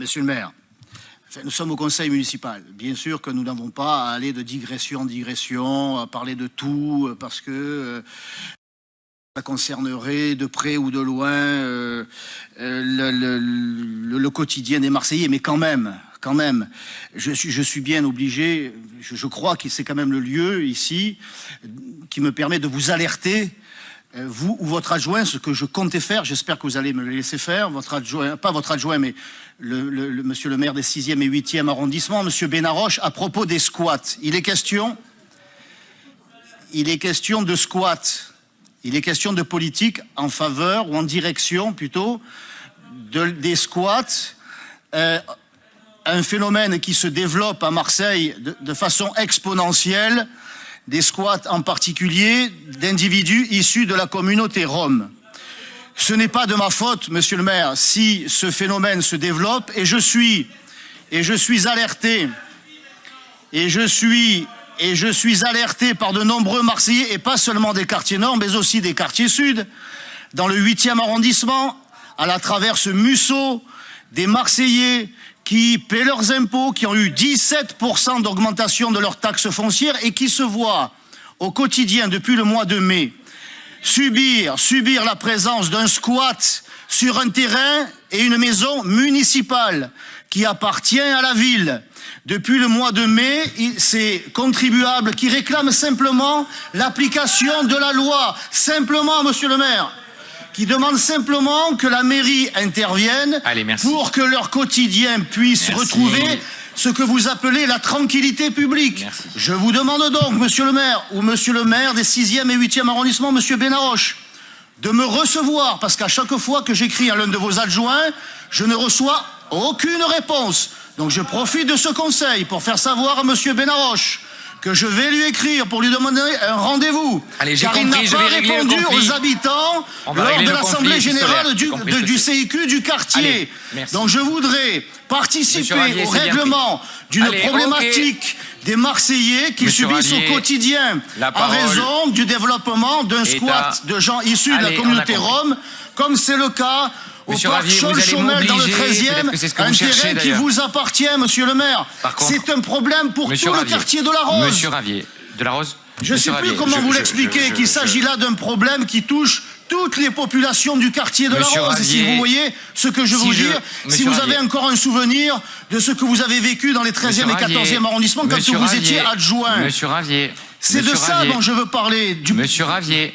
Monsieur le maire, nous sommes au conseil municipal. Bien sûr que nous n'avons pas à aller de digression en digression, à parler de tout, parce que ça concernerait de près ou de loin le quotidien des Marseillais. Mais quand même, je suis bien obligé, je crois que c'est quand même le lieu ici qui me permet de vous alerter, vous ou votre adjoint, ce que je comptais faire. J'espère que vous allez me le laisser faire. Votre adjoint, pas votre adjoint, mais monsieur le maire des 6e et 8e arrondissements, monsieur Benaroche, à propos des squats. Il est question de squats. Il est question de politique en faveur ou en direction plutôt des squats. Un phénomène qui se développe à Marseille de façon exponentielle, des squats en particulier d'individus issus de la communauté rom. Ce n'est pas de ma faute, monsieur le maire, si ce phénomène se développe, et je suis alerté par de nombreux Marseillais, et pas seulement des quartiers nord, mais aussi des quartiers sud, dans le 8e arrondissement, à la traverse Musso, des Marseillais qui paient leurs impôts, qui ont eu 17% d'augmentation de leurs taxes foncières et qui se voient au quotidien depuis le mois de mai subir la présence d'un squat sur un terrain et une maison municipale qui appartient à la ville. Depuis le mois de mai, ces contribuables qui réclament simplement l'application de la loi, simplement, monsieur le maire, qui demandent simplement que la mairie intervienne pour que leur quotidien puisse retrouver ce que vous appelez la tranquillité publique. Merci. Je vous demande donc, monsieur le maire, ou monsieur le maire des 6e et 8e arrondissements, monsieur Benaroche, de me recevoir, parce qu'à chaque fois que j'écris à l'un de vos adjoints, je ne reçois aucune réponse. Donc je profite de ce conseil pour faire savoir à monsieur Benaroche que je vais lui écrire pour lui demander un rendez-vous. Car il n'a pas répondu aux habitants lors de l'Assemblée générale du CIQ du quartier. Donc je voudrais participer au règlement d'une problématique des Marseillais qui subissent au quotidien en raison du développement d'un squat de gens issus de la communauté rom, comme c'est le cas au parc Chaumel dans le 13e, un terrain qui vous appartient, monsieur le maire. C'est un problème pour tout le quartier de la Rose. Monsieur Ravier, de la Rose. Je ne sais plus comment vous l'expliquer, qu'il s'agit là d'un problème qui touche toutes les populations du quartier de la Rose. Et si vous voyez ce que je veux dire, si vous avez encore un souvenir de ce que vous avez vécu dans les 13e et 14e arrondissements quand vous étiez adjoint. Monsieur Ravier. C'est de ça dont je veux parler. Monsieur Ravier.